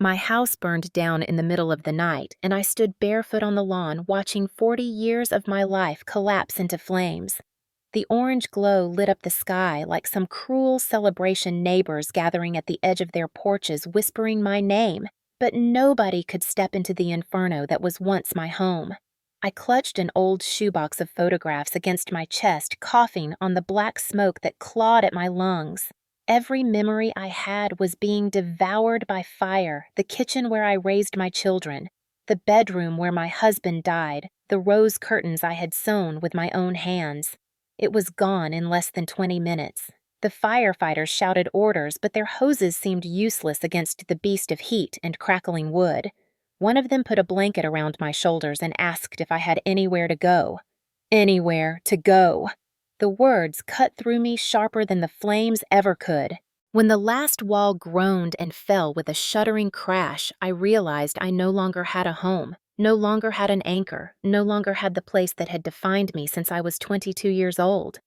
My house burned down in the middle of the night, and I stood barefoot on the lawn watching 40 years of my life collapse into flames. The orange glow lit up the sky like some cruel celebration, neighbors gathering at the edge of their porches whispering my name, but nobody could step into the inferno that was once my home. I clutched an old shoebox of photographs against my chest, coughing on the black smoke that clawed at my lungs. Every memory I had was being devoured by fire: the kitchen where I raised my children, the bedroom where my husband died, the rose curtains I had sewn with my own hands. It was gone in less than 20 minutes. The firefighters shouted orders, but their hoses seemed useless against the beast of heat and crackling wood. One of them put a blanket around my shoulders and asked if I had anywhere to go. Anywhere to go. The words cut through me sharper than the flames ever could. When the last wall groaned and fell with a shuddering crash, I realized I no longer had a home, no longer had an anchor, no longer had the place that had defined me since I was 22 years old.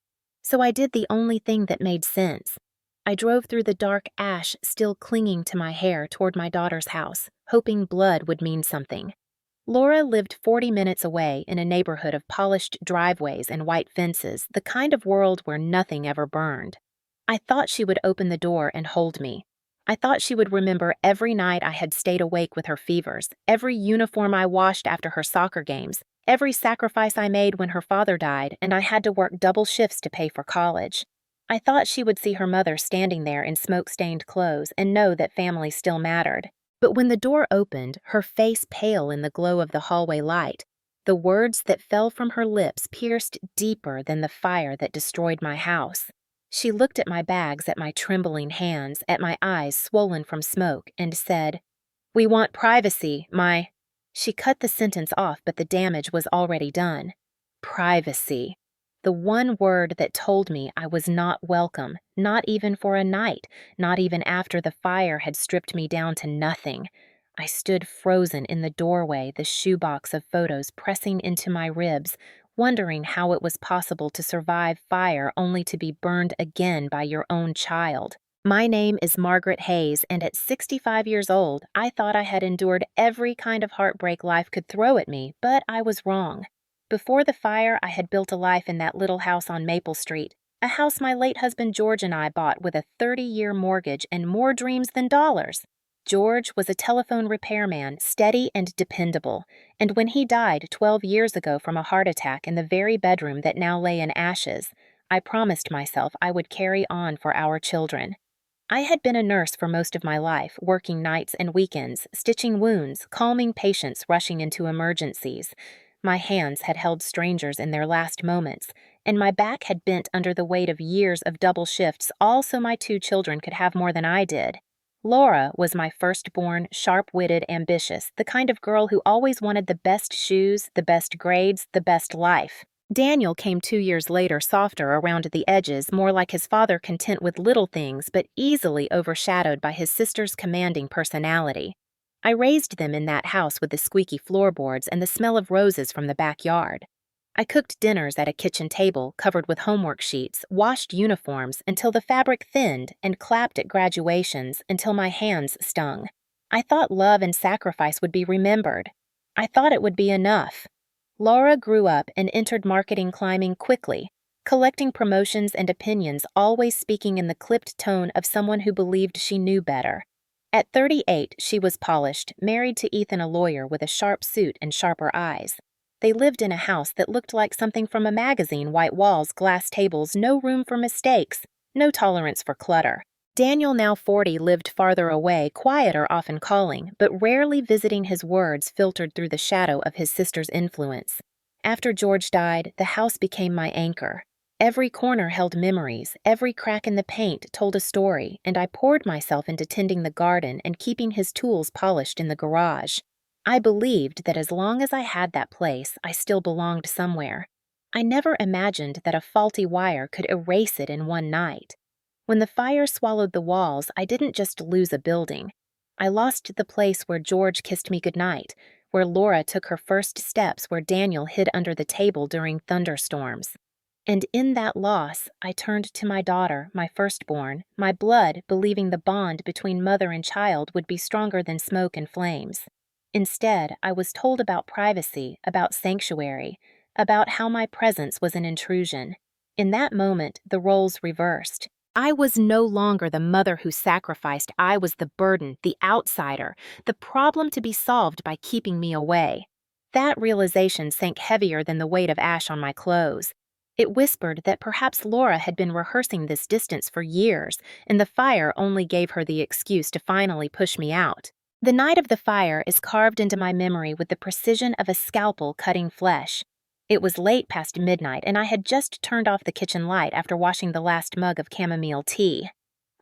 So I did the only thing that made sense. I drove through the dark ash still clinging to my hair toward my daughter's house, hoping blood would mean something. Laura lived 40 minutes away in a neighborhood of polished driveways and white fences, the kind of world where nothing ever burned. I thought she would open the door and hold me. I thought she would remember every night I had stayed awake with her fevers, every uniform I washed after her soccer games, every sacrifice I made when her father died and I had to work double shifts to pay for college. I thought she would see her mother standing there in smoke-stained clothes and know that family still mattered. But when the door opened, her face pale in the glow of the hallway light, the words that fell from her lips pierced deeper than the fire that destroyed my house. She looked at my bags, at my trembling hands, at my eyes swollen from smoke, and said, "We want privacy, my—" She cut the sentence off, but the damage was already done. Privacy. The one word that told me I was not welcome, not even for a night, not even after the fire had stripped me down to nothing. I stood frozen in the doorway, the shoebox of photos pressing into my ribs, wondering how it was possible to survive fire only to be burned again by your own child. My name is Margaret Hayes, and at 65 years old, I thought I had endured every kind of heartbreak life could throw at me, but I was wrong. Before the fire, I had built a life in that little house on Maple Street, a house my late husband George and I bought with a 30-year mortgage and more dreams than dollars. George was a telephone repairman, steady and dependable, and when he died 12 years ago from a heart attack in the very bedroom that now lay in ashes, I promised myself I would carry on for our children. I had been a nurse for most of my life, working nights and weekends, stitching wounds, calming patients rushing into emergencies. My hands had held strangers in their last moments, and my back had bent under the weight of years of double shifts, all so my two children could have more than I did. Laura was my firstborn, sharp-witted, ambitious, the kind of girl who always wanted the best shoes, the best grades, the best life. Daniel came 2 years later, softer around the edges, more like his father, content with little things, but easily overshadowed by his sister's commanding personality. I raised them in that house with the squeaky floorboards and the smell of roses from the backyard. I cooked dinners at a kitchen table covered with homework sheets, washed uniforms until the fabric thinned, and clapped at graduations until my hands stung. I thought love and sacrifice would be remembered. I thought it would be enough. Laura grew up and entered marketing climbing quickly, collecting promotions and opinions, always speaking in the clipped tone of someone who believed she knew better. At 38, she was polished, married to Ethan, a lawyer with a sharp suit and sharper eyes. They lived in a house that looked like something from a magazine: white walls, glass tables, no room for mistakes, no tolerance for clutter. Daniel, now 40, lived farther away, quieter, often calling, but rarely visiting, his words filtered through the shadow of his sister's influence. After George died, the house became my anchor. Every corner held memories, every crack in the paint told a story, and I poured myself into tending the garden and keeping his tools polished in the garage. I believed that as long as I had that place, I still belonged somewhere. I never imagined that a faulty wire could erase it in one night. When the fire swallowed the walls, I didn't just lose a building. I lost the place where George kissed me goodnight, where Laura took her first steps, where Daniel hid under the table during thunderstorms. And in that loss, I turned to my daughter, my firstborn, my blood, believing the bond between mother and child would be stronger than smoke and flames. Instead, I was told about privacy, about sanctuary, about how my presence was an intrusion. In that moment, the roles reversed. I was no longer the mother who sacrificed. I was the burden, the outsider, the problem to be solved by keeping me away. That realization sank heavier than the weight of ash on my clothes. It whispered that perhaps Laura had been rehearsing this distance for years, and the fire only gave her the excuse to finally push me out. The night of the fire is carved into my memory with the precision of a scalpel cutting flesh. It was late past midnight, and I had just turned off the kitchen light after washing the last mug of chamomile tea.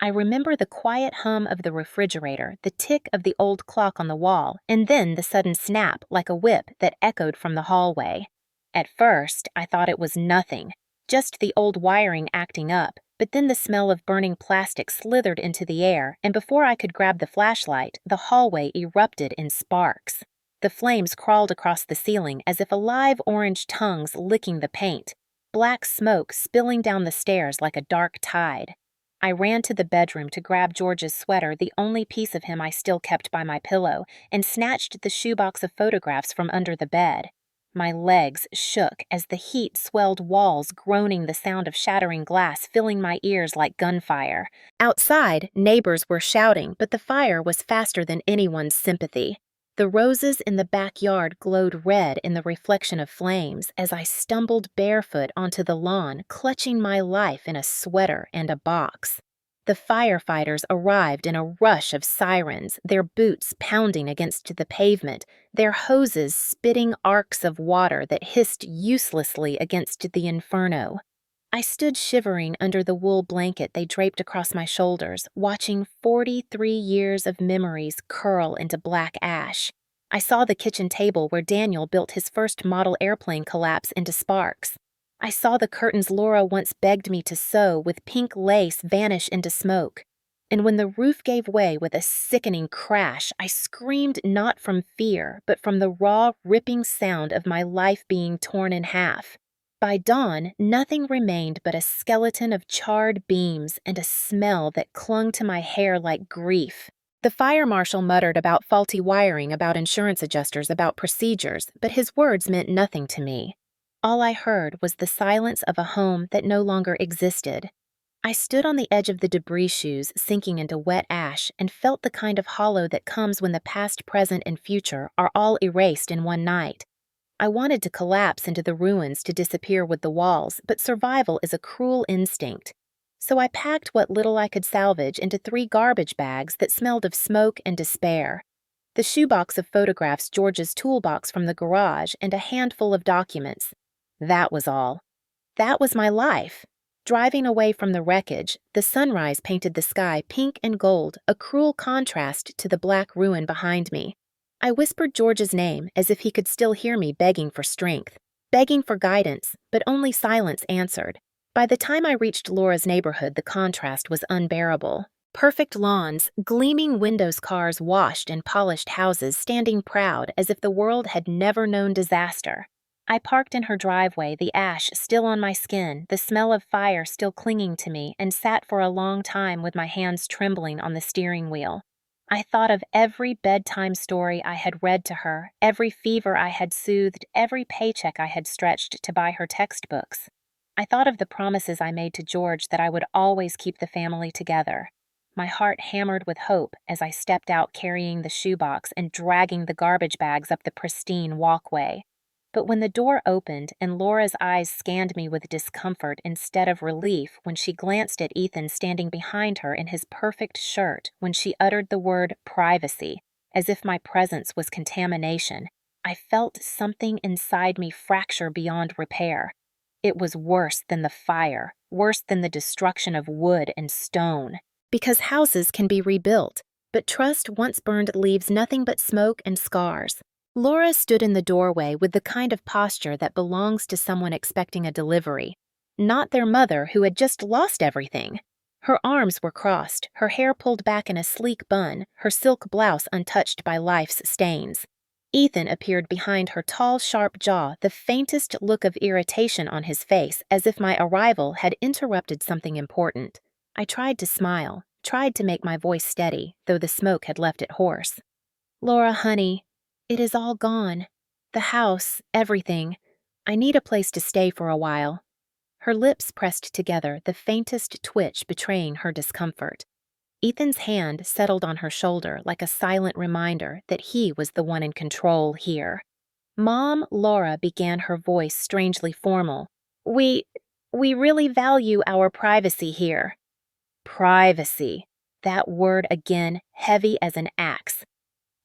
I remember the quiet hum of the refrigerator, the tick of the old clock on the wall, and then the sudden snap, like a whip, that echoed from the hallway. At first, I thought it was nothing, just the old wiring acting up, but then the smell of burning plastic slithered into the air, and before I could grab the flashlight, the hallway erupted in sparks. The flames crawled across the ceiling as if alive orange tongues licking the paint, black smoke spilling down the stairs like a dark tide. I ran to the bedroom to grab George's sweater, the only piece of him I still kept by my pillow, and snatched the shoebox of photographs from under the bed. My legs shook as the heat swelled walls, groaning, the sound of shattering glass filling my ears like gunfire. Outside, neighbors were shouting, but the fire was faster than anyone's sympathy. The roses in the backyard glowed red in the reflection of flames as I stumbled barefoot onto the lawn, clutching my life in a sweater and a box. The firefighters arrived in a rush of sirens, their boots pounding against the pavement, their hoses spitting arcs of water that hissed uselessly against the inferno. I stood shivering under the wool blanket they draped across my shoulders, watching 43 years of memories curl into black ash. I saw the kitchen table where Daniel built his first model airplane collapse into sparks. I saw the curtains Laura once begged me to sew with pink lace vanish into smoke. And when the roof gave way with a sickening crash, I screamed not from fear, but from the raw, ripping sound of my life being torn in half. By dawn, nothing remained but a skeleton of charred beams and a smell that clung to my hair like grief. The fire marshal muttered about faulty wiring, about insurance adjusters, about procedures, but his words meant nothing to me. All I heard was the silence of a home that no longer existed. I stood on the edge of the debris chutes sinking into wet ash and felt the kind of hollow that comes when the past, present, and future are all erased in one night. I wanted to collapse into the ruins to disappear with the walls, but survival is a cruel instinct. So I packed what little I could salvage into 3 garbage bags that smelled of smoke and despair. The shoebox of photographs, George's toolbox from the garage, and a handful of documents. That was all. That was my life. Driving away from the wreckage, the sunrise painted the sky pink and gold, a cruel contrast to the black ruin behind me. I whispered George's name as if he could still hear me begging for strength, begging for guidance, but only silence answered. By the time I reached Laura's neighborhood, the contrast was unbearable. Perfect lawns, gleaming windows, cars washed and polished houses standing proud as if the world had never known disaster. I parked in her driveway, the ash still on my skin, the smell of fire still clinging to me, and sat for a long time with my hands trembling on the steering wheel. I thought of every bedtime story I had read to her, every fever I had soothed, every paycheck I had stretched to buy her textbooks. I thought of the promises I made to George that I would always keep the family together. My heart hammered with hope as I stepped out carrying the shoebox and dragging the garbage bags up the pristine walkway. But when the door opened and Laura's eyes scanned me with discomfort instead of relief when she glanced at Ethan standing behind her in his perfect shirt, when she uttered the word privacy, as if my presence was contamination, I felt something inside me fracture beyond repair. It was worse than the fire, worse than the destruction of wood and stone. Because houses can be rebuilt, but trust once burned leaves nothing but smoke and scars. Laura stood in the doorway with the kind of posture that belongs to someone expecting a delivery, not their mother who had just lost everything. Her arms were crossed, her hair pulled back in a sleek bun, her silk blouse untouched by life's stains. Ethan appeared behind her tall, sharp jaw, the faintest look of irritation on his face, as if my arrival had interrupted something important. I tried to smile, tried to make my voice steady, though the smoke had left it hoarse. "Laura, honey, it is all gone. The house, everything. I need a place to stay for a while." Her lips pressed together, the faintest twitch betraying her discomfort. Ethan's hand settled on her shoulder like a silent reminder that he was the one in control here. Mom Laura began, her voice strangely formal. We really value our privacy here." Privacy. That word again, heavy as an axe.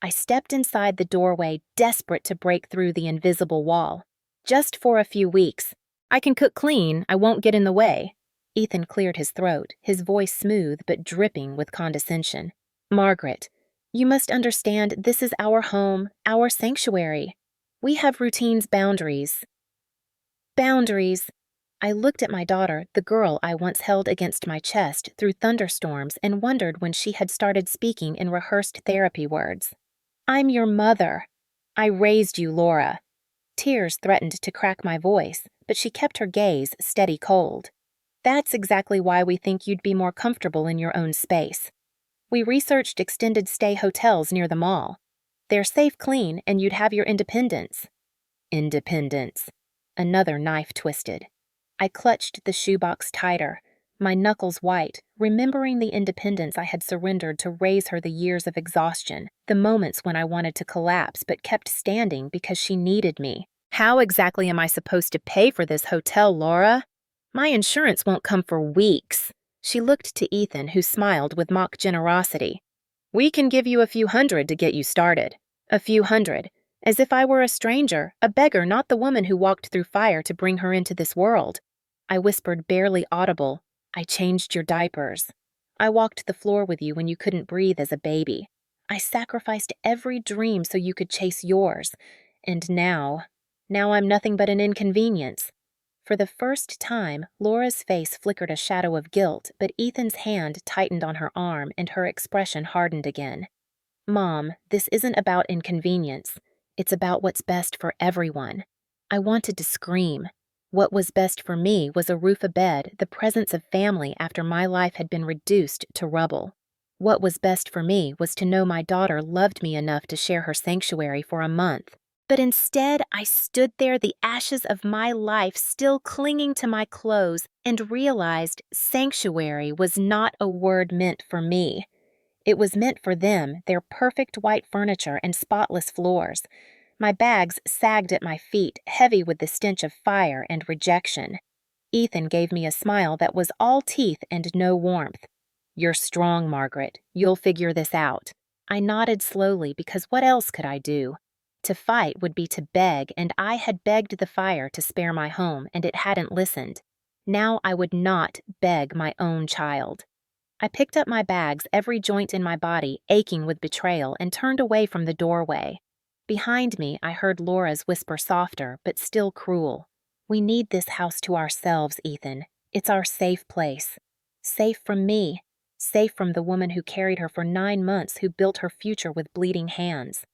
I stepped inside the doorway, desperate to break through the invisible wall. "Just for a few weeks. I can cook clean, I won't get in the way." Ethan cleared his throat, his voice smooth but dripping with condescension. "Margaret, you must understand this is our home, our sanctuary. We have routines, boundaries." Boundaries. I looked at my daughter, the girl I once held against my chest through thunderstorms, and wondered when she had started speaking in rehearsed therapy words. "I'm your mother. I raised you, Laura." Tears threatened to crack my voice, but she kept her gaze steady cold. "That's exactly why we think you'd be more comfortable in your own space. We researched extended stay hotels near the mall. They're safe, clean, and you'd have your independence." Independence. Another knife twisted. I clutched the shoebox tighter, my knuckles white, remembering the independence I had surrendered to raise her, the years of exhaustion, the moments when I wanted to collapse but kept standing because she needed me. "How exactly am I supposed to pay for this hotel, Laura? My insurance won't come for weeks." She looked to Ethan, who smiled with mock generosity. "We can give you a few hundred to get you started. A few hundred. As if I were a stranger, a beggar, not the woman who walked through fire to bring her into this world." I whispered, barely audible. "I changed your diapers. I walked the floor with you when you couldn't breathe as a baby. I sacrificed every dream so you could chase yours. And now I'm nothing but an inconvenience." For the first time, Laura's face flickered a shadow of guilt, but Ethan's hand tightened on her arm and her expression hardened again. "Mom, this isn't about inconvenience. It's about what's best for everyone." I wanted to scream. What was best for me was a roof, a bed, the presence of family after my life had been reduced to rubble. What was best for me was to know my daughter loved me enough to share her sanctuary for a month. But instead, I stood there, the ashes of my life still clinging to my clothes, and realized sanctuary was not a word meant for me. It was meant for them, their perfect white furniture and spotless floors. My bags sagged at my feet, heavy with the stench of fire and rejection. Ethan gave me a smile that was all teeth and no warmth. "You're strong, Margaret. You'll figure this out." I nodded slowly, because what else could I do? To fight would be to beg, and I had begged the fire to spare my home, and it hadn't listened. Now I would not beg my own child. I picked up my bags, every joint in my body aching with betrayal, and turned away from the doorway. Behind me, I heard Laura's whisper, softer, but still cruel. "We need this house to ourselves, Ethan. It's our safe place. Safe from me. Safe from the woman who carried her for 9 months, who built her future with bleeding hands."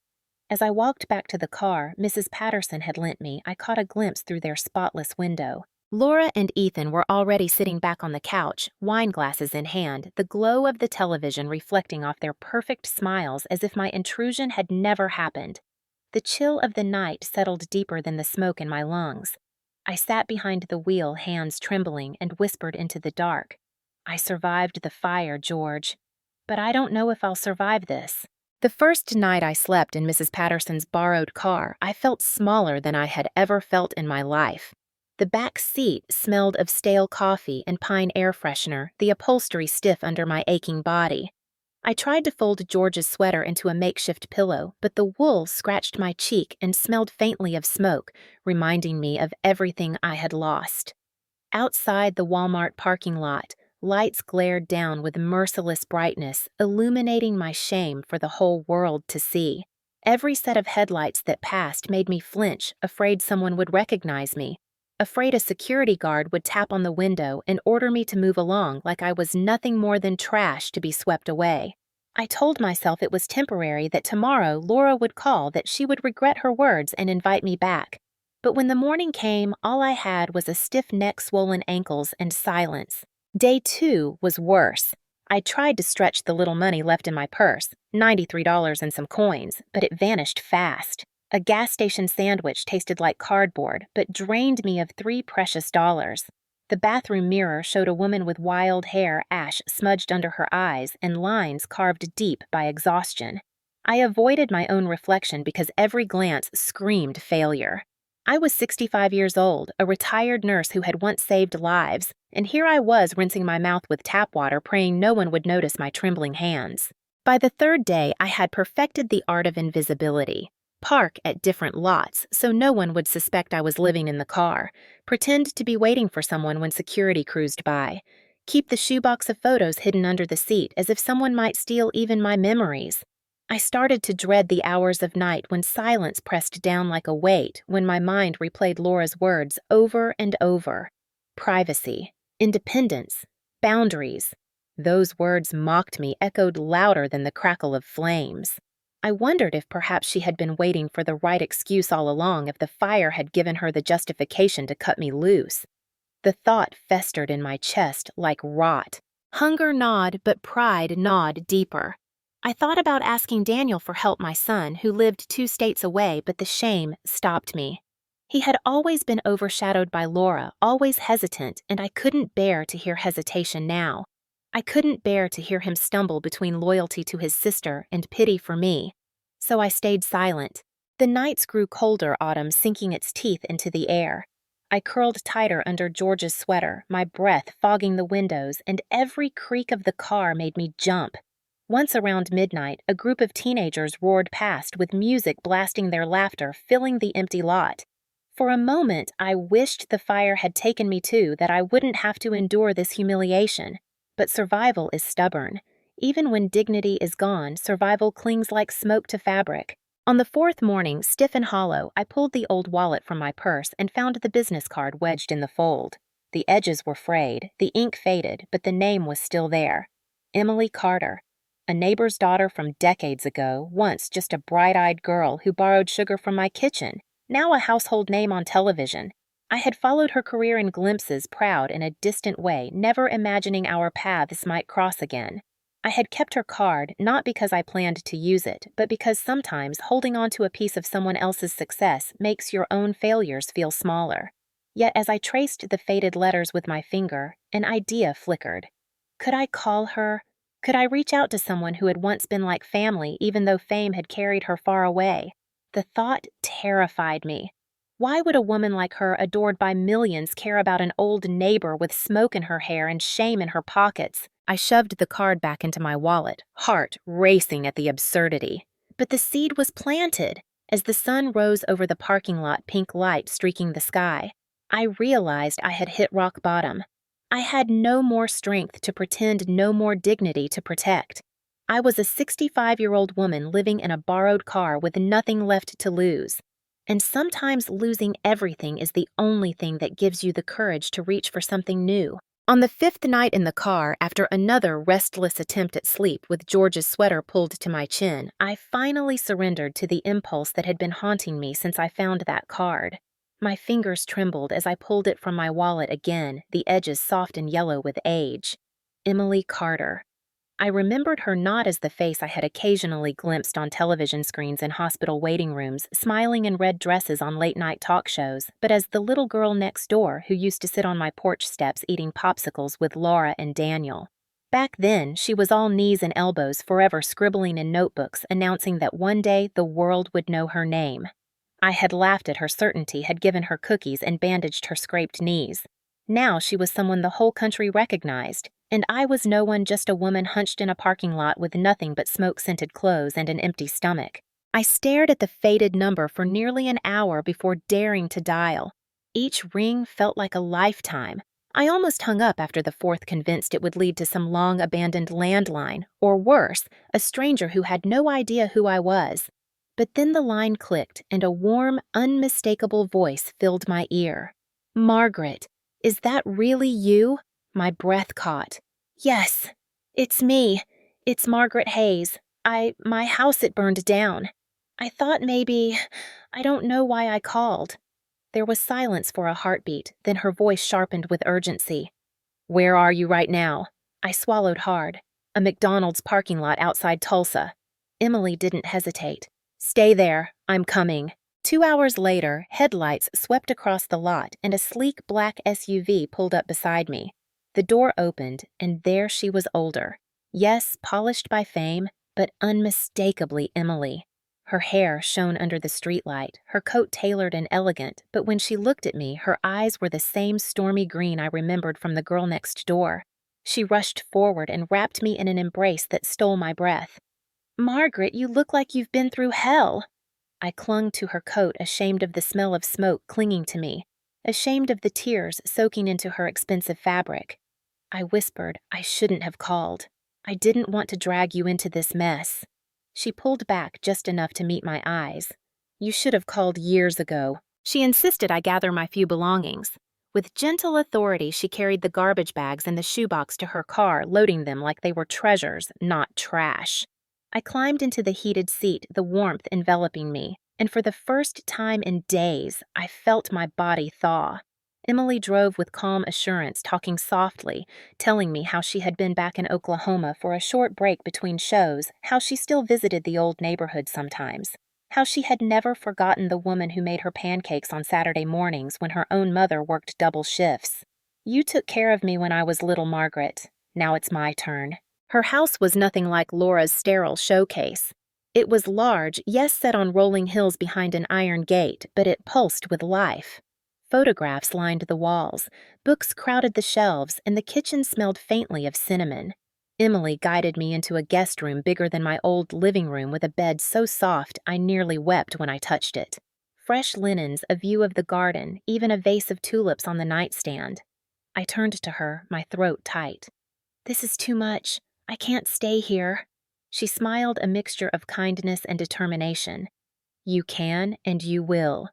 As I walked back to the car Mrs. Patterson had lent me, I caught a glimpse through their spotless window. Laura and Ethan were already sitting back on the couch, wine glasses in hand, the glow of the television reflecting off their perfect smiles as if my intrusion had never happened. The chill of the night settled deeper than the smoke in my lungs. I sat behind the wheel, hands trembling, and whispered into the dark. "I survived the fire, George. But I don't know if I'll survive this." The first night I slept in Mrs. Patterson's borrowed car, I felt smaller than I had ever felt in my life. The back seat smelled of stale coffee and pine air freshener, the upholstery stiff under my aching body. I tried to fold George's sweater into a makeshift pillow, but the wool scratched my cheek and smelled faintly of smoke, reminding me of everything I had lost. Outside the Walmart parking lot, lights glared down with merciless brightness, illuminating my shame for the whole world to see. Every set of headlights that passed made me flinch, afraid someone would recognize me, afraid a security guard would tap on the window and order me to move along like I was nothing more than trash to be swept away. I told myself it was temporary, that tomorrow Laura would call, that she would regret her words and invite me back. But when the morning came, all I had was a stiff neck, swollen ankles, and silence. Day 2 was worse. I tried to stretch the little money left in my purse, $93 and some coins, but it vanished fast. A gas station sandwich tasted like cardboard, but drained me of 3 precious dollars. The bathroom mirror showed a woman with wild hair, ash smudged under her eyes, and lines carved deep by exhaustion. I avoided my own reflection because every glance screamed failure. I was 65 years old, a retired nurse who had once saved lives, and here I was rinsing my mouth with tap water, praying no one would notice my trembling hands. By the 3rd day, I had perfected the art of invisibility. Park at different lots so no one would suspect I was living in the car. Pretend to be waiting for someone when security cruised by. Keep the shoebox of photos hidden under the seat as if someone might steal even my memories. I started to dread the hours of night when silence pressed down like a weight, when my mind replayed Laura's words over and over. Privacy, independence, boundaries. Those words mocked me, echoed louder than the crackle of flames. I wondered if perhaps she had been waiting for the right excuse all along, if the fire had given her the justification to cut me loose. The thought festered in my chest like rot. Hunger gnawed, but pride gnawed deeper. I thought about asking Daniel for help, my son, who lived 2 states away, but the shame stopped me. He had always been overshadowed by Laura, always hesitant, and I couldn't bear to hear hesitation now. I couldn't bear to hear him stumble between loyalty to his sister and pity for me. So I stayed silent. The nights grew colder, autumn sinking its teeth into the air. I curled tighter under George's sweater, my breath fogging the windows, and every creak of the car made me jump. Once around midnight, a group of teenagers roared past, with music blasting their laughter, filling the empty lot. For a moment, I wished the fire had taken me too, that I wouldn't have to endure this humiliation. But survival is stubborn. Even when dignity is gone, survival clings like smoke to fabric. On the 4th morning, stiff and hollow, I pulled the old wallet from my purse and found the business card wedged in the fold. The edges were frayed, the ink faded, but the name was still there. Emily Carter. A neighbor's daughter from decades ago, once just a bright-eyed girl who borrowed sugar from my kitchen, now a household name on television. I had followed her career in glimpses, proud in a distant way, never imagining our paths might cross again. I had kept her card, not because I planned to use it, but because sometimes holding on to a piece of someone else's success makes your own failures feel smaller. Yet as I traced the faded letters with my finger, an idea flickered. Could I call her? Could I reach out to someone who had once been like family, even though fame had carried her far away? The thought terrified me. Why would a woman like her, adored by millions, care about an old neighbor with smoke in her hair and shame in her pockets? I shoved the card back into my wallet, heart racing at the absurdity. But the seed was planted. As the sun rose over the parking lot, pink light streaking the sky, I realized I had hit rock bottom. I had no more strength to pretend, no more dignity to protect. I was a 65-year-old woman living in a borrowed car with nothing left to lose. And sometimes losing everything is the only thing that gives you the courage to reach for something new. On the 5th night in the car, after another restless attempt at sleep with George's sweater pulled to my chin, I finally surrendered to the impulse that had been haunting me since I found that card. My fingers trembled as I pulled it from my wallet again, the edges soft and yellow with age. Emily Carter. I remembered her not as the face I had occasionally glimpsed on television screens in hospital waiting rooms, smiling in red dresses on late-night talk shows, but as the little girl next door who used to sit on my porch steps eating popsicles with Laura and Daniel. Back then, she was all knees and elbows, forever scribbling in notebooks, announcing that one day the world would know her name. I had laughed at her certainty, had given her cookies, and bandaged her scraped knees. Now she was someone the whole country recognized, and I was no one, just a woman hunched in a parking lot with nothing but smoke-scented clothes and an empty stomach. I stared at the faded number for nearly an hour before daring to dial. Each ring felt like a lifetime. I almost hung up after the 4th, convinced it would lead to some long-abandoned landline, or worse, a stranger who had no idea who I was. But then the line clicked, and a warm, unmistakable voice filled my ear. "Margaret, is that really you?" My breath caught. "Yes, it's me. It's Margaret Hayes. My house, it burned down. I thought maybe, I don't know why I called. There was silence for a heartbeat, then her voice sharpened with urgency. Where are you right now? I swallowed hard. A McDonald's parking lot outside Tulsa. Emily didn't hesitate. Stay there. I'm coming. 2 hours later, headlights swept across the lot and a sleek black SUV pulled up beside me. The door opened, and there she was older. Yes, polished by fame, but unmistakably Emily. Her hair shone under the streetlight, her coat tailored and elegant, but when she looked at me, her eyes were the same stormy green I remembered from the girl next door. She rushed forward and wrapped me in an embrace that stole my breath. Margaret, you look like you've been through hell. I clung to her coat, ashamed of the smell of smoke clinging to me, ashamed of the tears soaking into her expensive fabric. I whispered, I shouldn't have called. I didn't want to drag you into this mess. She pulled back just enough to meet my eyes. You should have called years ago. She insisted I gather my few belongings. With gentle authority, she carried the garbage bags and the shoebox to her car, loading them like they were treasures, not trash. I climbed into the heated seat, the warmth enveloping me, and for the first time in days, I felt my body thaw. Emily drove with calm assurance, talking softly, telling me how she had been back in Oklahoma for a short break between shows, how she still visited the old neighborhood sometimes, how she had never forgotten the woman who made her pancakes on Saturday mornings when her own mother worked double shifts. You took care of me when I was little, Margaret. Now it's my turn. Her house was nothing like Laura's sterile showcase. It was large, yes, set on rolling hills behind an iron gate, but it pulsed with life. Photographs lined the walls, books crowded the shelves, and the kitchen smelled faintly of cinnamon. Emily guided me into a guest room bigger than my old living room with a bed so soft I nearly wept when I touched it. Fresh linens, a view of the garden, even a vase of tulips on the nightstand. I turned to her, my throat tight. This is too much. I can't stay here. She smiled, a mixture of kindness and determination. You can and you will.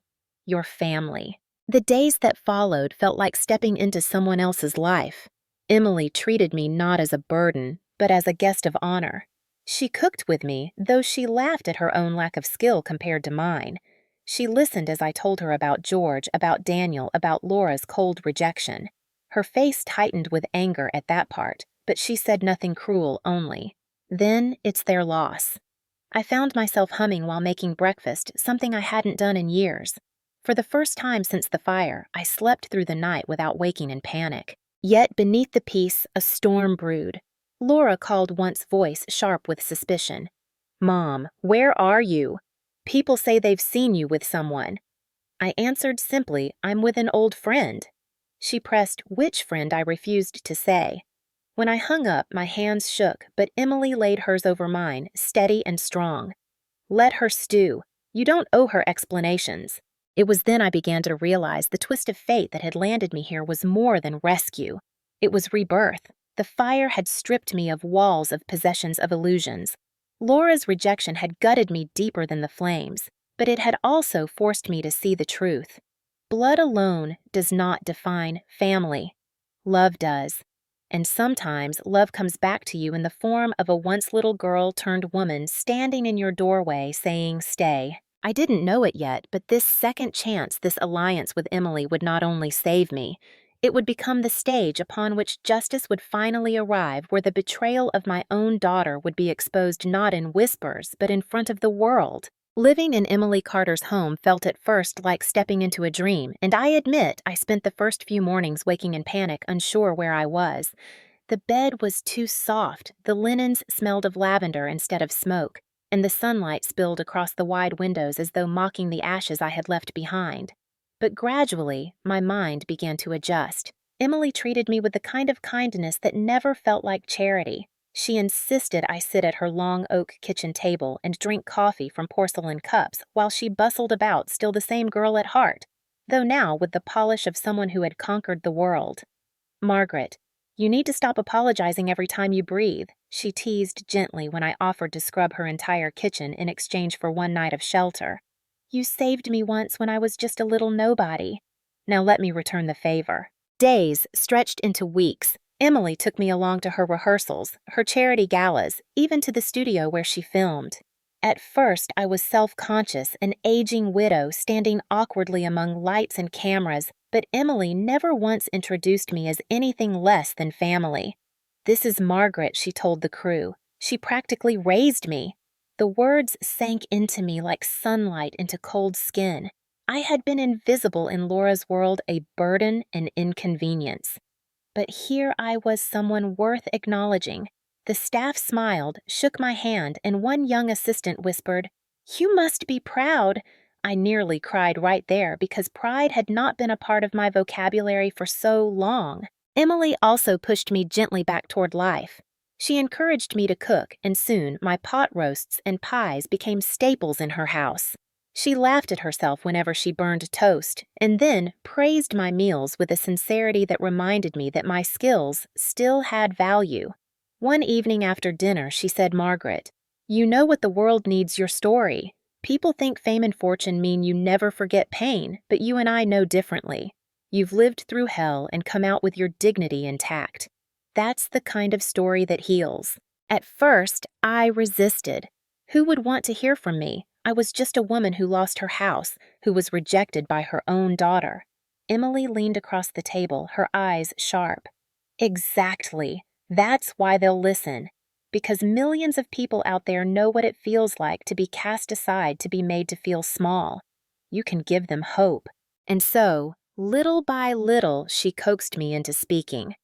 Your family. The days that followed felt like stepping into someone else's life. Emily treated me not as a burden, but as a guest of honor. She cooked with me, though she laughed at her own lack of skill compared to mine. She listened as I told her about George, about Daniel, about Laura's cold rejection. Her face tightened with anger at that part, but she said nothing cruel only. Then it's their loss. I found myself humming while making breakfast, something I hadn't done in years. For the first time since the fire, I slept through the night without waking in panic. Yet beneath the peace, a storm brewed. Laura called once, voice sharp with suspicion. Mom, where are you? People say they've seen you with someone. I answered simply, I'm with an old friend. She pressed which friend I refused to say. When I hung up, my hands shook, but Emily laid hers over mine, steady and strong. Let her stew. You don't owe her explanations. It was then I began to realize the twist of fate that had landed me here was more than rescue. It was rebirth. The fire had stripped me of walls, of possessions, of illusions. Laura's rejection had gutted me deeper than the flames, but it had also forced me to see the truth. Blood alone does not define family. Love does. And sometimes love comes back to you in the form of a once little girl turned woman standing in your doorway saying, stay. I didn't know it yet, but this second chance, this alliance with Emily would not only save me, it would become the stage upon which justice would finally arrive, where the betrayal of my own daughter would be exposed not in whispers, but in front of the world. Living in Emily Carter's home felt at first like stepping into a dream, and I admit I spent the first few mornings waking in panic, unsure where I was. The bed was too soft, the linens smelled of lavender instead of smoke, and the sunlight spilled across the wide windows as though mocking the ashes I had left behind. But gradually, my mind began to adjust. Emily treated me with the kind of kindness that never felt like charity. She insisted I sit at her long oak kitchen table and drink coffee from porcelain cups while she bustled about, still the same girl at heart, though now with the polish of someone who had conquered the world. Margaret, you need to stop apologizing every time you breathe, she teased gently when I offered to scrub her entire kitchen in exchange for one night of shelter. You saved me once when I was just a little nobody. Now let me return the favor. Days stretched into weeks. Emily took me along to her rehearsals, her charity galas, even to the studio where she filmed. At first, I was self-conscious, an aging widow standing awkwardly among lights and cameras, but Emily never once introduced me as anything less than family. "This is Margaret," she told the crew. "She practically raised me." The words sank into me like sunlight into cold skin. I had been invisible in Laura's world, a burden, an inconvenience. But here I was someone worth acknowledging. The staff smiled, shook my hand, and one young assistant whispered, "You must be proud." I nearly cried right there because pride had not been a part of my vocabulary for so long. Emily also pushed me gently back toward life. She encouraged me to cook, and soon my pot roasts and pies became staples in her house. She laughed at herself whenever she burned toast, and then praised my meals with a sincerity that reminded me that my skills still had value. One evening after dinner, she said, "Margaret, you know what the world needs your story. People think fame and fortune mean you never forget pain, but you and I know differently. You've lived through hell and come out with your dignity intact. That's the kind of story that heals." At first, I resisted. Who would want to hear from me? I was just a woman who lost her house, who was rejected by her own daughter. Emily leaned across the table, her eyes sharp. "Exactly. That's why they'll listen. Because millions of people out there know what it feels like to be cast aside, to be made to feel small. You can give them hope." And so, little by little, she coaxed me into speaking.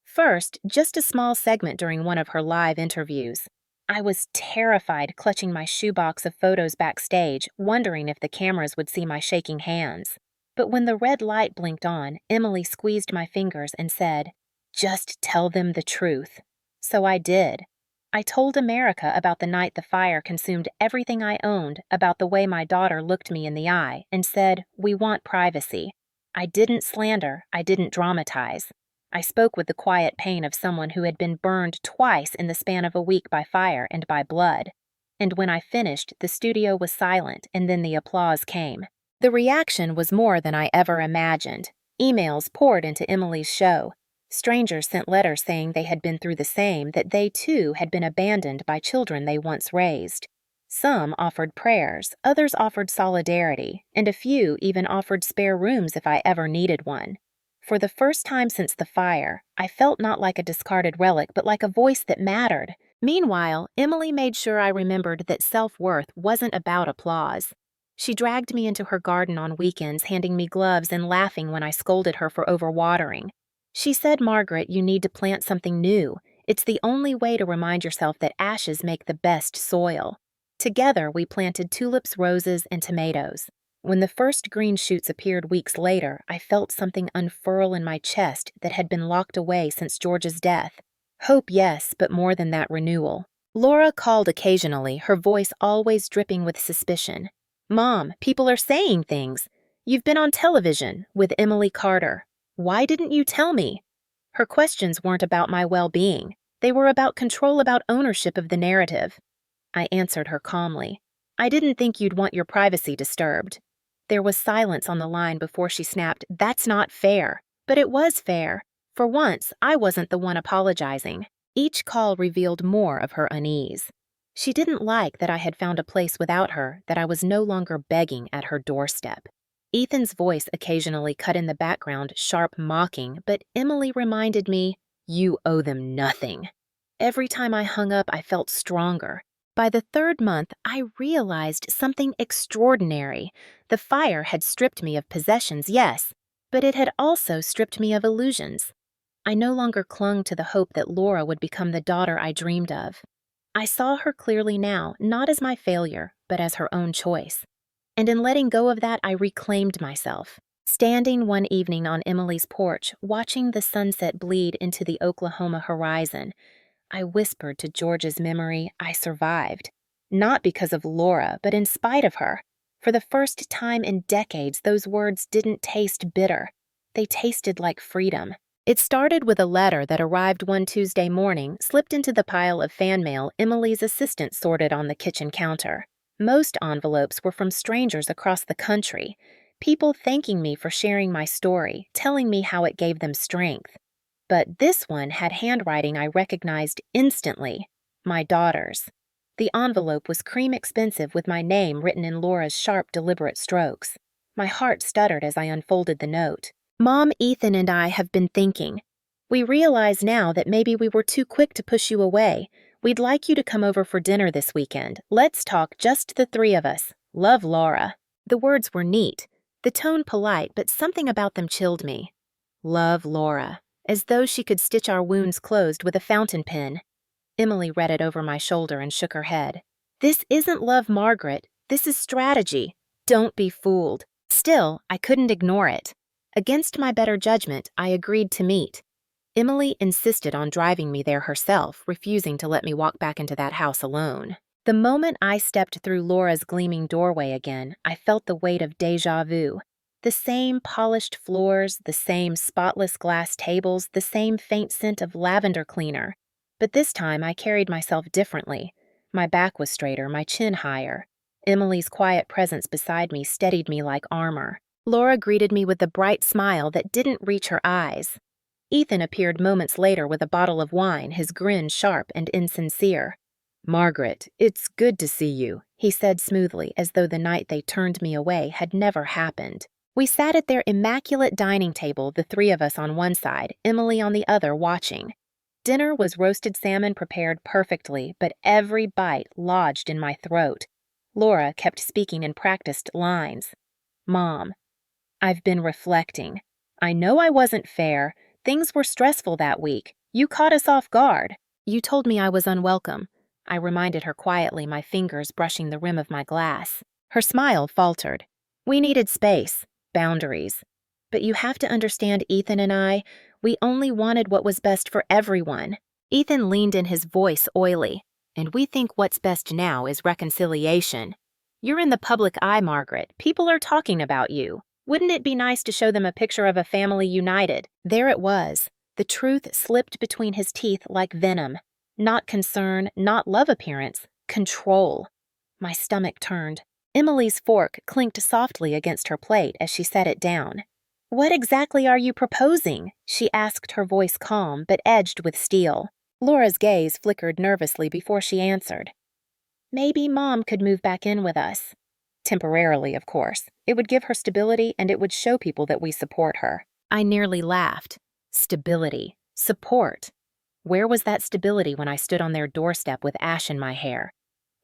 First, just a small segment during one of her live interviews. I was terrified, clutching my shoebox of photos backstage, wondering if the cameras would see my shaking hands. But when the red light blinked on, Emily squeezed my fingers and said, "Just tell them the truth." So I did. I told America about the night the fire consumed everything I owned, about the way my daughter looked me in the eye, and said, "We want privacy." I didn't slander, I didn't dramatize. I spoke with the quiet pain of someone who had been burned twice in the span of a week by fire and by blood. And when I finished, the studio was silent, and then the applause came. The reaction was more than I ever imagined. Emails poured into Emily's show. Strangers sent letters saying they had been through the same, that they too had been abandoned by children they once raised. Some offered prayers, others offered solidarity, and a few even offered spare rooms if I ever needed one. For the first time since the fire, I felt not like a discarded relic, but like a voice that mattered. Meanwhile, Emily made sure I remembered that self-worth wasn't about applause. She dragged me into her garden on weekends, handing me gloves and laughing when I scolded her for overwatering. She said, "Margaret, you need to plant something new. It's the only way to remind yourself that ashes make the best soil." Together, we planted tulips, roses, and tomatoes. When the first green shoots appeared weeks later, I felt something unfurl in my chest that had been locked away since George's death. Hope, yes, but more than that, renewal. Laura called occasionally, her voice always dripping with suspicion. "Mom, people are saying things. You've been on television with Emily Carter. Why didn't you tell me?" Her questions weren't about my well-being. They were about control, about ownership of the narrative. I answered her calmly. "I didn't think you'd want your privacy disturbed." There was silence on the line before she snapped, "That's not fair." But it was fair. For once, I wasn't the one apologizing. Each call revealed more of her unease. She didn't like that I had found a place without her, that I was no longer begging at her doorstep. Ethan's voice occasionally cut in the background, sharp mocking, but Emily reminded me, "You owe them nothing." Every time I hung up, I felt stronger. By the third month, I realized something extraordinary. The fire had stripped me of possessions, yes, but it had also stripped me of illusions. I no longer clung to the hope that Laura would become the daughter I dreamed of. I saw her clearly now, not as my failure, but as her own choice. And in letting go of that, I reclaimed myself. Standing one evening on Emily's porch, watching the sunset bleed into the Oklahoma horizon, I whispered to George's memory, I survived. Not because of Laura, but in spite of her. For the first time in decades, those words didn't taste bitter. They tasted like freedom. It started with a letter that arrived one Tuesday morning, slipped into the pile of fan mail Emily's assistant sorted on the kitchen counter. Most envelopes were from strangers across the country, people thanking me for sharing my story, telling me how it gave them strength. But this one had handwriting I recognized instantly. My daughter's. The envelope was cream expensive with my name written in Laura's sharp, deliberate strokes. My heart stuttered as I unfolded the note. Mom, Ethan, and I have been thinking. We realize now that maybe we were too quick to push you away. We'd like you to come over for dinner this weekend. Let's talk, just the three of us. Love, Laura. The words were neat, the tone polite, but something about them chilled me. Love, Laura. As though she could stitch our wounds closed with a fountain pen. Emily read it over my shoulder and shook her head. This isn't love, Margaret. This is strategy. Don't be fooled. Still, I couldn't ignore it. Against my better judgment, I agreed to meet. Emily insisted on driving me there herself, refusing to let me walk back into that house alone. The moment I stepped through Laura's gleaming doorway again, I felt the weight of déjà vu. The same polished floors, the same spotless glass tables, the same faint scent of lavender cleaner. But this time I carried myself differently. My back was straighter, my chin higher. Emily's quiet presence beside me steadied me like armor. Laura greeted me with a bright smile that didn't reach her eyes. Ethan appeared moments later with a bottle of wine, his grin sharp and insincere. Margaret, it's good to see you, he said smoothly, as though the night they turned me away had never happened. We sat at their immaculate dining table, the three of us on one side, Emily on the other, watching. Dinner was roasted salmon prepared perfectly, but every bite lodged in my throat. Laura kept speaking in practiced lines. Mom, I've been reflecting. I know I wasn't fair. Things were stressful that week. You caught us off guard. You told me I was unwelcome. I reminded her quietly, my fingers brushing the rim of my glass. Her smile faltered. We needed space, boundaries. But you have to understand, Ethan and I, we only wanted what was best for everyone. Ethan leaned in, his voice oily. And we think what's best now is reconciliation. You're in the public eye, Margaret. People are talking about you. Wouldn't it be nice to show them a picture of a family united? There it was. The truth slipped between his teeth like venom. Not concern, not love appearance, control. My stomach turned. Emily's fork clinked softly against her plate as she set it down. What exactly are you proposing? She asked, her voice calm but edged with steel. Laura's gaze flickered nervously before she answered. Maybe Mom could move back in with us. Temporarily, of course. It would give her stability and it would show people that we support her. I nearly laughed. Stability. Support. Where was that stability when I stood on their doorstep with ash in my hair?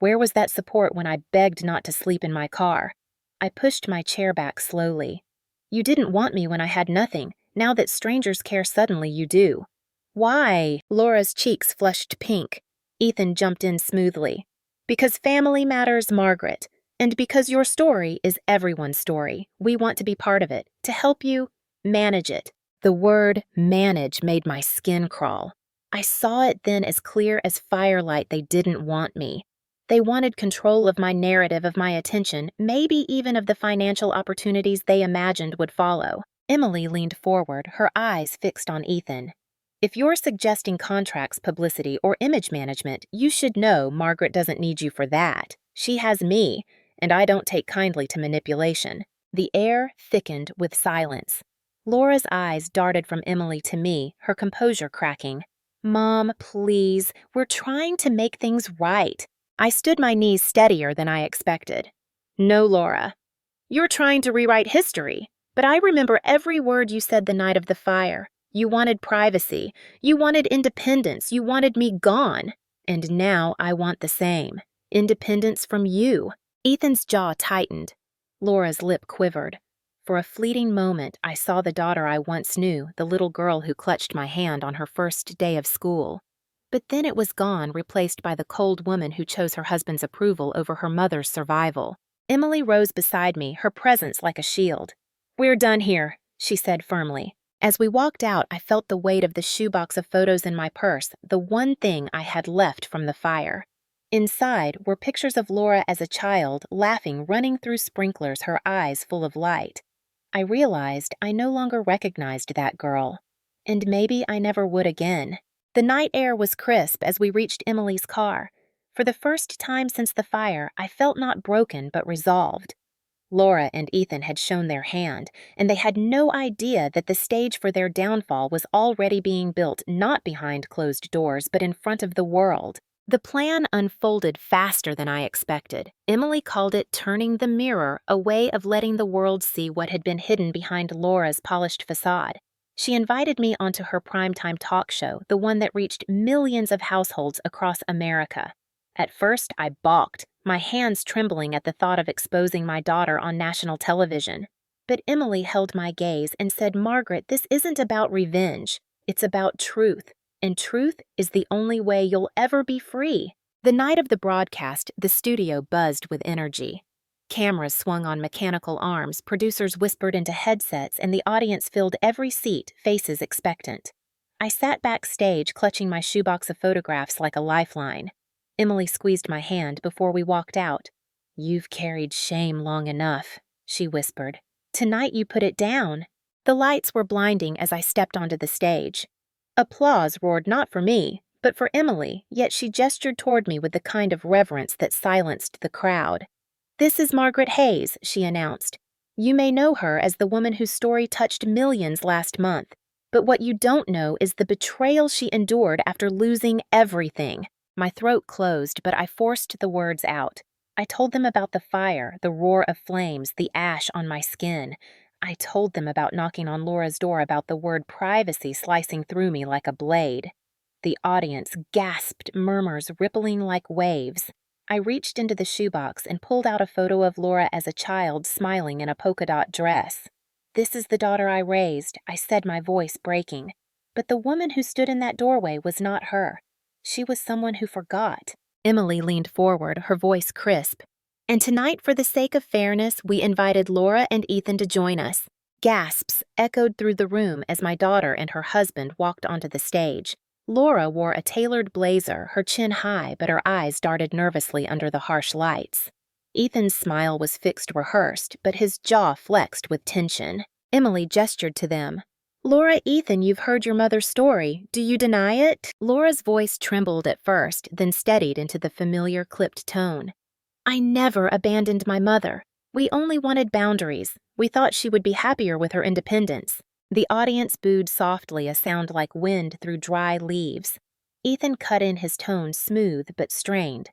Where was that support when I begged not to sleep in my car? I pushed my chair back slowly. You didn't want me when I had nothing. Now that strangers care, suddenly you do. Why? Laura's cheeks flushed pink. Ethan jumped in smoothly. Because family matters, Margaret. And because your story is everyone's story. We want to be part of it, to help you manage it. The word manage made my skin crawl. I saw it then as clear as firelight. They didn't want me. They wanted control of my narrative, of my attention, maybe even of the financial opportunities they imagined would follow. Emily leaned forward, her eyes fixed on Ethan. If you're suggesting contracts, publicity, or image management, you should know Margaret doesn't need you for that. She has me, and I don't take kindly to manipulation. The air thickened with silence. Laura's eyes darted from Emily to me, her composure cracking. Mom, please, we're trying to make things right. I stood my knees steadier than I expected. No, Laura. You're trying to rewrite history, but I remember every word you said the night of the fire. You wanted privacy. You wanted independence. You wanted me gone. And now I want the same. Independence from you. Ethan's jaw tightened. Laura's lip quivered. For a fleeting moment, I saw the daughter I once knew, the little girl who clutched my hand on her first day of school. But then it was gone, replaced by the cold woman who chose her husband's approval over her mother's survival. Emily rose beside me, her presence like a shield. We're done here, she said firmly. As we walked out, I felt the weight of the shoebox of photos in my purse, the one thing I had left from the fire. Inside were pictures of Laura as a child, laughing, running through sprinklers, her eyes full of light. I realized I no longer recognized that girl. And maybe I never would again. The night air was crisp as we reached Emily's car. For the first time since the fire, I felt not broken but resolved. Laura and Ethan had shown their hand, and they had no idea that the stage for their downfall was already being built not behind closed doors, but in front of the world. The plan unfolded faster than I expected. Emily called it turning the mirror, a way of letting the world see what had been hidden behind Laura's polished facade. She invited me onto her primetime talk show, the one that reached millions of households across America. At first, I balked, my hands trembling at the thought of exposing my daughter on national television. But Emily held my gaze and said, "Margaret, this isn't about revenge. It's about truth. And truth is the only way you'll ever be free." The night of the broadcast, the studio buzzed with energy. Cameras swung on mechanical arms, producers whispered into headsets, and the audience filled every seat, faces expectant. I sat backstage, clutching my shoebox of photographs like a lifeline. Emily squeezed my hand before we walked out. "You've carried shame long enough," she whispered. "Tonight you put it down." The lights were blinding as I stepped onto the stage. Applause roared not for me, but for Emily, yet she gestured toward me with the kind of reverence that silenced the crowd. "This is Margaret Hayes," she announced. "You may know her as the woman whose story touched millions last month, but what you don't know is the betrayal she endured after losing everything." My throat closed, but I forced the words out. I told them about the fire, the roar of flames, the ash on my skin. I told them about knocking on Laura's door, about the word privacy slicing through me like a blade. The audience gasped, murmurs rippling like waves. I reached into the shoebox and pulled out a photo of Laura as a child smiling in a polka dot dress. "This is the daughter I raised," I said, my voice breaking. But the woman who stood in that doorway was not her. She was someone who forgot. Emily leaned forward, her voice crisp. "And tonight, for the sake of fairness, we invited Laura and Ethan to join us." Gasps echoed through the room as my daughter and her husband walked onto the stage. Laura wore a tailored blazer, her chin high, but her eyes darted nervously under the harsh lights. Ethan's smile was fixed, rehearsed, but his jaw flexed with tension. Emily gestured to them. "Laura, Ethan, you've heard your mother's story. Do you deny it?" Laura's voice trembled at first, then steadied into the familiar clipped tone. "I never abandoned my mother. We only wanted boundaries. We thought she would be happier with her independence." The audience booed softly, a sound like wind through dry leaves. Ethan cut in his tone, smooth but strained.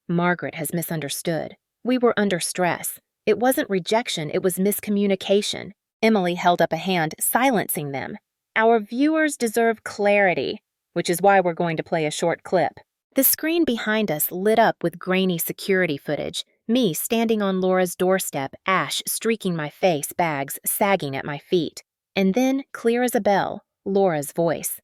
"Margaret has misunderstood. We were under stress. It wasn't rejection, it was miscommunication." Emily held up a hand, silencing them. "Our viewers deserve clarity, which is why we're going to play a short clip." The screen behind us lit up with grainy security footage, me standing on Laura's doorstep, ash streaking my face, bags sagging at my feet. And then, clear as a bell, Laura's voice.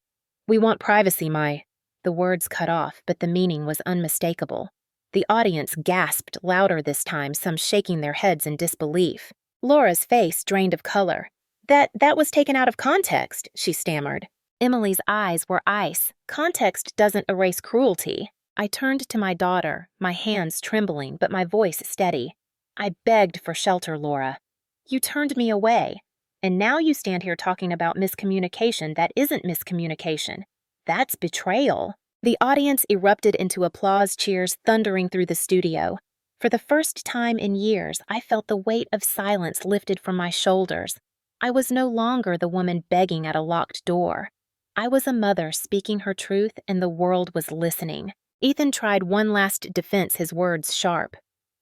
"We want privacy, my—" The words cut off, but the meaning was unmistakable. The audience gasped louder this time, some shaking their heads in disbelief. Laura's face drained of color. That was taken out of context," she stammered. Emily's eyes were ice. "Context doesn't erase cruelty." I turned to my daughter, my hands trembling, but my voice steady. "I begged for shelter, Laura. You turned me away. And now you stand here talking about miscommunication that isn't miscommunication. That's betrayal." The audience erupted into applause cheers thundering through the studio. For the first time in years, I felt the weight of silence lifted from my shoulders. I was no longer the woman begging at a locked door. I was a mother speaking her truth, and the world was listening. Ethan tried one last defense, his words sharp.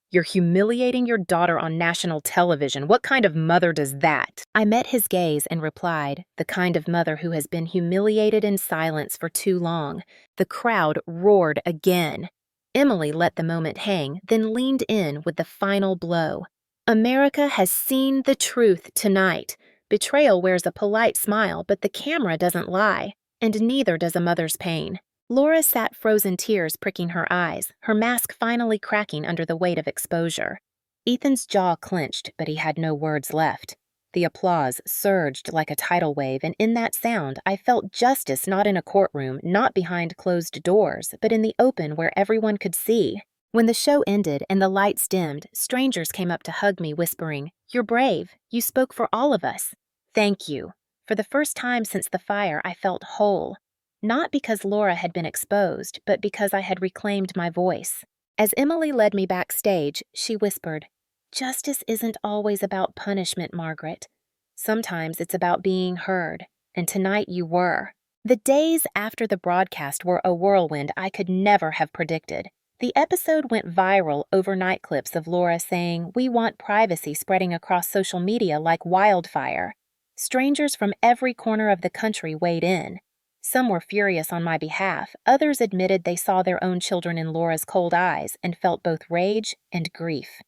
"You're humiliating your daughter on national television. What kind of mother does that?" I met his gaze and replied, "The kind of mother who has been humiliated in silence for too long." The crowd roared again. Emily let the moment hang, then leaned in with the final blow. "America has seen the truth tonight. Betrayal wears a polite smile, but the camera doesn't lie, and neither does a mother's pain." Laura sat frozen, tears pricking her eyes, her mask finally cracking under the weight of exposure. Ethan's jaw clenched, but he had no words left. The applause surged like a tidal wave, and in that sound, I felt justice not in a courtroom, not behind closed doors, but in the open where everyone could see. When the show ended and the lights dimmed, strangers came up to hug me, whispering, "You're brave. You spoke for all of us." Thank you. For the first time since the fire, I felt whole. Not because Laura had been exposed, but because I had reclaimed my voice. As Emily led me backstage, she whispered, Justice isn't always about punishment, Margaret. Sometimes it's about being heard, and tonight you were. The days after the broadcast were a whirlwind I could never have predicted. The episode went viral overnight clips of Laura saying, "We want privacy," spreading across social media like wildfire. Strangers from every corner of the country weighed in. Some were furious on my behalf, others admitted they saw their own children in Laura's cold eyes and felt both rage and grief.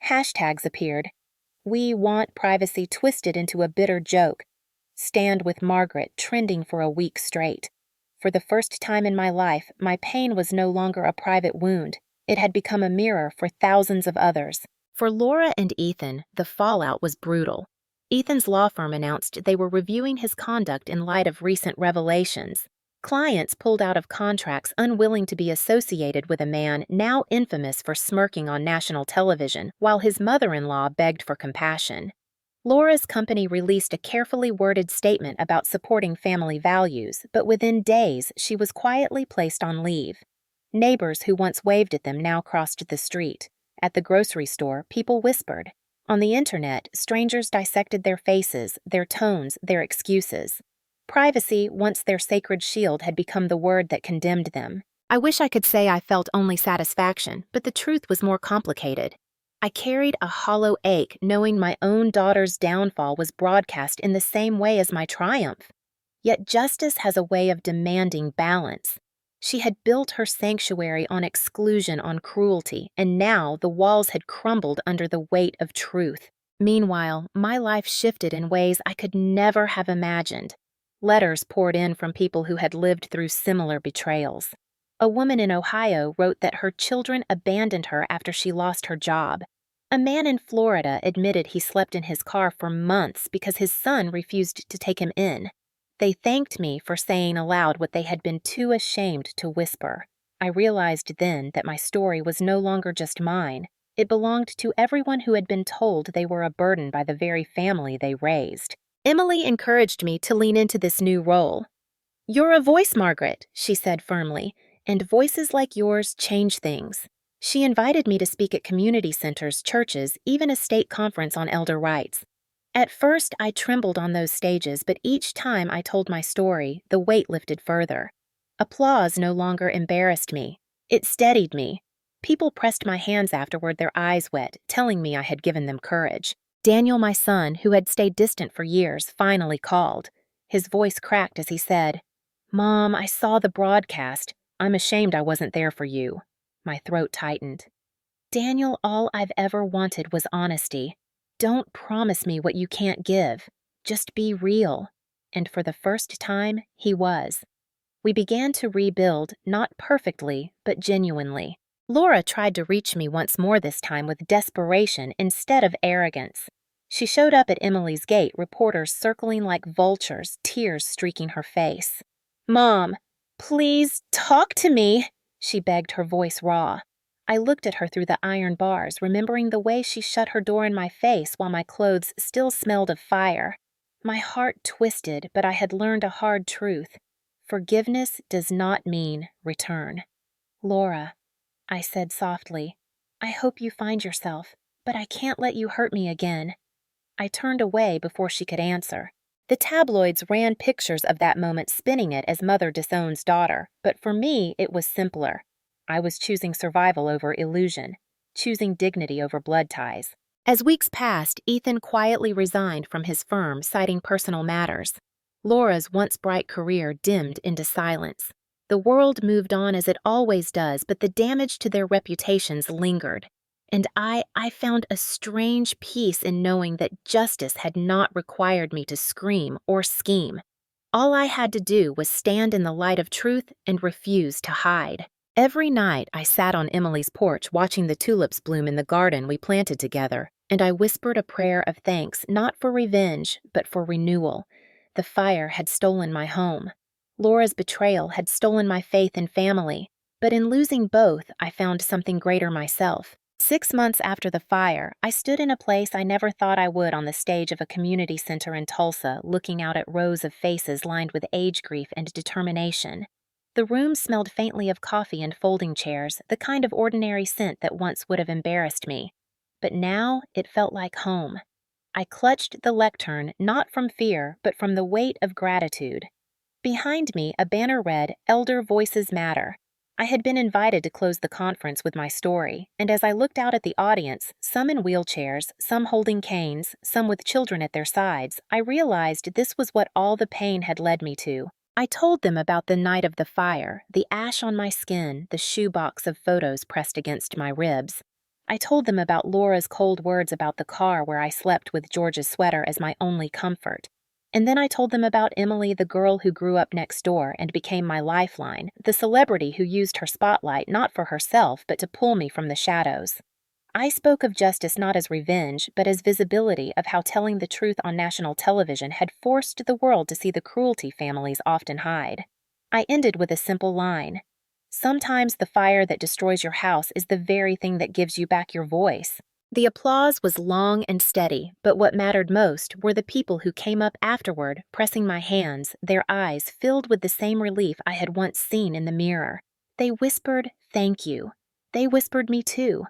Hashtags appeared. "We want privacy" twisted into a bitter joke. "Stand with Margaret" trending for a week straight. For the first time in my life, my pain was no longer a private wound. It had become a mirror for thousands of others. For Laura and Ethan, the fallout was brutal. Ethan's law firm announced they were reviewing his conduct in light of recent revelations. Clients pulled out of contracts unwilling to be associated with a man now infamous for smirking on national television, while his mother-in-law begged for compassion. Laura's company released a carefully worded statement about supporting family values, but within days she was quietly placed on leave. Neighbors who once waved at them now crossed the street. At the grocery store, people whispered. On the internet, strangers dissected their faces, their tones, their excuses. Privacy, once their sacred shield, had become the word that condemned them. I wish I could say I felt only satisfaction, but the truth was more complicated. I carried a hollow ache knowing my own daughter's downfall was broadcast in the same way as my triumph. Yet justice has a way of demanding balance. She had built her sanctuary on exclusion, on cruelty, and now the walls had crumbled under the weight of truth. Meanwhile, my life shifted in ways I could never have imagined. Letters poured in from people who had lived through similar betrayals. A woman in Ohio wrote that her children abandoned her after she lost her job. A man in Florida admitted he slept in his car for months because his son refused to take him in. They thanked me for saying aloud what they had been too ashamed to whisper. I realized then that my story was no longer just mine. It belonged to everyone who had been told they were a burden by the very family they raised. Emily encouraged me to lean into this new role. "You're a voice, Margaret," she said firmly, "and voices like yours change things." She invited me to speak at community centers, churches, even a state conference on elder rights. At first, I trembled on those stages, but each time I told my story, the weight lifted further. Applause no longer embarrassed me. It steadied me. People pressed my hands afterward, their eyes wet, telling me I had given them courage. Daniel, my son, who had stayed distant for years, finally called. His voice cracked as he said, "Mom, I saw the broadcast. I'm ashamed I wasn't there for you." My throat tightened. "Daniel, all I've ever wanted was honesty. Don't promise me what you can't give. Just be real." And for the first time, he was. We began to rebuild, not perfectly, but genuinely. Laura tried to reach me once more this time with desperation instead of arrogance. She showed up at Emily's gate, reporters circling like vultures, tears streaking her face. "Mom, please talk to me," she begged, her voice raw. I looked at her through the iron bars, remembering the way she shut her door in my face while my clothes still smelled of fire. My heart twisted, but I had learned a hard truth. Forgiveness does not mean return. "Laura," I said softly, "I hope you find yourself, but I can't let you hurt me again." I turned away before she could answer. The tabloids ran pictures of that moment, spinning it as mother disowns daughter, but for me it was simpler. I was choosing survival over illusion, choosing dignity over blood ties. As weeks passed, Ethan quietly resigned from his firm, citing personal matters. Laura's once bright career dimmed into silence. The world moved on as it always does, but the damage to their reputations lingered. And I found a strange peace in knowing that justice had not required me to scream or scheme. All I had to do was stand in the light of truth and refuse to hide. Every night I sat on Emily's porch watching the tulips bloom in the garden we planted together, and I whispered a prayer of thanks, not for revenge, but for renewal. The fire had stolen my home. Laura's betrayal had stolen my faith and family, but in losing both, I found something greater myself. 6 months after the fire, I stood in a place I never thought I would on the stage of a community center in Tulsa, looking out at rows of faces lined with age grief and determination. The room smelled faintly of coffee and folding chairs, the kind of ordinary scent that once would have embarrassed me. but now it felt like home. I clutched the lectern not from fear, but from the weight of gratitude. Behind me, a banner read, "Elder Voices Matter." I had been invited to close the conference with my story, and as I looked out at the audience, some in wheelchairs, some holding canes, some with children at their sides, I realized this was what all the pain had led me to. I told them about the night of the fire, the ash on my skin, the shoebox of photos pressed against my ribs. I told them about Laura's cold words about the car where I slept with George's sweater as my only comfort. And then I told them about Emily, the girl who grew up next door and became my lifeline, the celebrity who used her spotlight not for herself but to pull me from the shadows. I spoke of justice not as revenge, but as visibility of how telling the truth on national television had forced the world to see the cruelty families often hide. I ended with a simple line. Sometimes the fire that destroys your house is the very thing that gives you back your voice. The applause was long and steady, but what mattered most were the people who came up afterward, pressing my hands, their eyes filled with the same relief I had once seen in the mirror. They whispered, "Thank you." They whispered me too.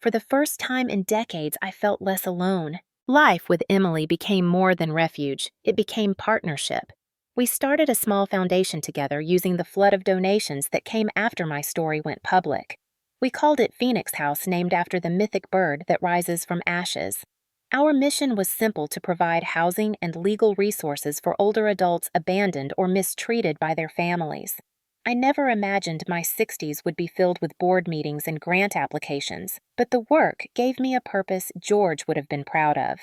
For the first time in decades, I felt less alone. Life with Emily became more than refuge. It became partnership. We started a small foundation together using the flood of donations that came after my story went public. We called it Phoenix House, named after the mythic bird that rises from ashes. Our mission was simple: to provide housing and legal resources for older adults abandoned or mistreated by their families. I never imagined my 60s would be filled with board meetings and grant applications, but the work gave me a purpose George would have been proud of.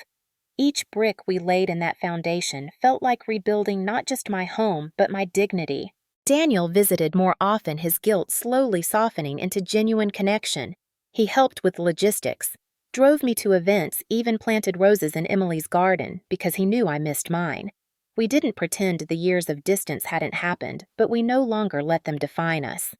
Each brick we laid in that foundation felt like rebuilding not just my home, but my dignity. Daniel visited more often, his guilt slowly softening into genuine connection. He helped with logistics, drove me to events, even planted roses in Emily's garden because he knew I missed mine. We didn't pretend the years of distance hadn't happened, but we no longer let them define us.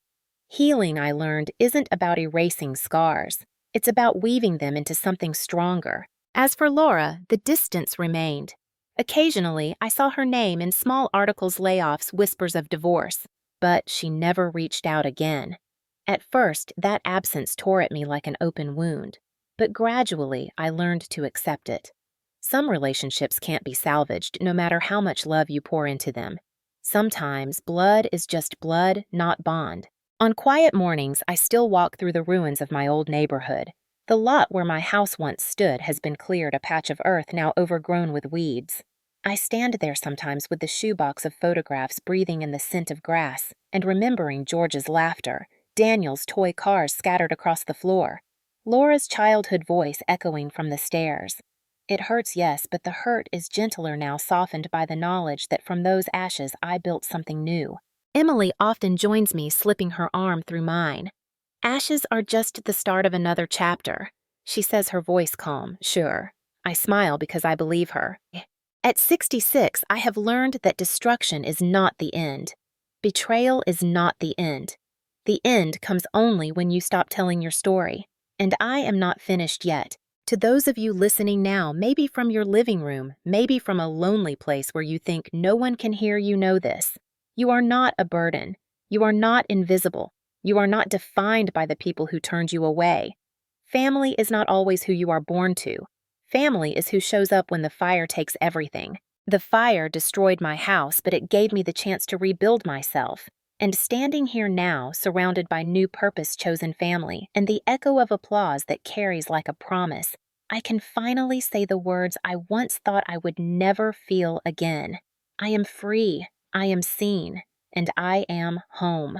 Healing, I learned, isn't about erasing scars. It's about weaving them into something stronger. As for Laura, the distance remained. Occasionally, I saw her name in small articles, layoffs, whispers of divorce, but she never reached out again. At first, that absence tore at me like an open wound, but gradually I learned to accept it. Some relationships can't be salvaged, no matter how much love you pour into them. Sometimes blood is just blood, not bond. On quiet mornings, I still walk through the ruins of my old neighborhood. The lot where my house once stood has been cleared, a patch of earth now overgrown with weeds. I stand there sometimes with the shoebox of photographs breathing in the scent of grass and remembering George's laughter, Daniel's toy cars scattered across the floor, Laura's childhood voice echoing from the stairs. It hurts, yes, but the hurt is gentler now, softened by the knowledge that from those ashes I built something new. Emily often joins me, slipping her arm through mine. Ashes are just the start of another chapter. She says, her voice calm. Sure. I smile because I believe her. At 66, I have learned that destruction is not the end. Betrayal is not the end. The end comes only when you stop telling your story. And I am not finished yet. To those of you listening now, maybe from your living room, maybe from a lonely place where you think no one can hear you, know this. You are not a burden. You are not invisible. You are not defined by the people who turned you away. Family is not always who you are born to. Family is who shows up when the fire takes everything. The fire destroyed my house, but it gave me the chance to rebuild myself. And standing here now, surrounded by new purpose-chosen family and the echo of applause that carries like a promise, I can finally say the words I once thought I would never feel again. I am free, I am seen, and I am home.